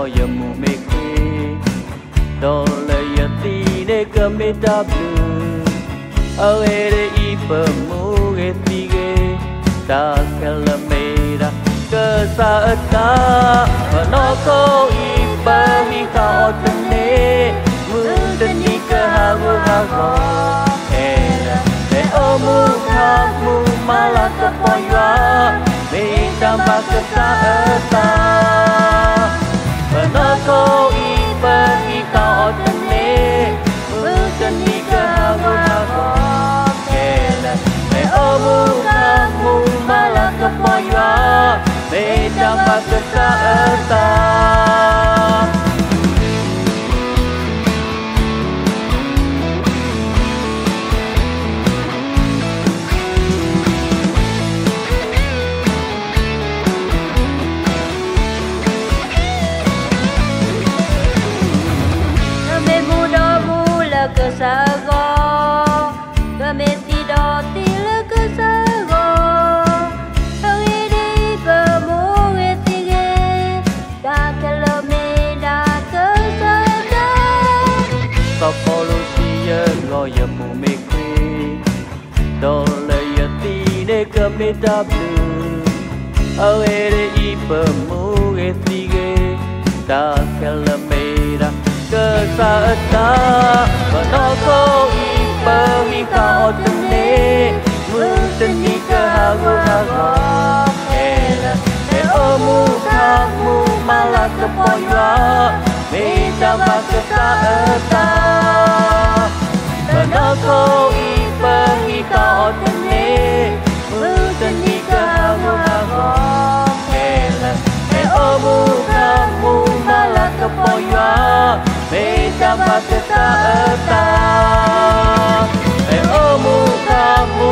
lo ya mu me kwe do le ya ti ne ka me ta blue a ere I pa mu ge ti ge ta ka la me ra ka sa ta ma no ko I pa hi ka o ta ne mu ta ni ka ha go ha go era le o mu ka mu ma la ka po ya me ta ba ka sa ta ma no ko I pa hi ka o ta ne mu ta ni ka ha go ha go era le o mu ka mu ma la ka po ya me ta ba ka sa ta ke sago kami tidak tila ke sago hari ini kamu ketige tak kelome tak kesada Kapolusia lo ya mu me kwe do le ya ti ne ka me ta blue awere I pa mu ketige tak kelome ra ke sa ta ma no ko I pa hi ka o ta ne mu ta ni ka ha go era e o mu ka mu ma la ka po ya me ta ba ka sa ta ma no ko I pa hi ka o ta ne mu ta ni ka ha go era e o mu ka mu ma la ka po ya me ta ba ka sa ta e o mu ka mu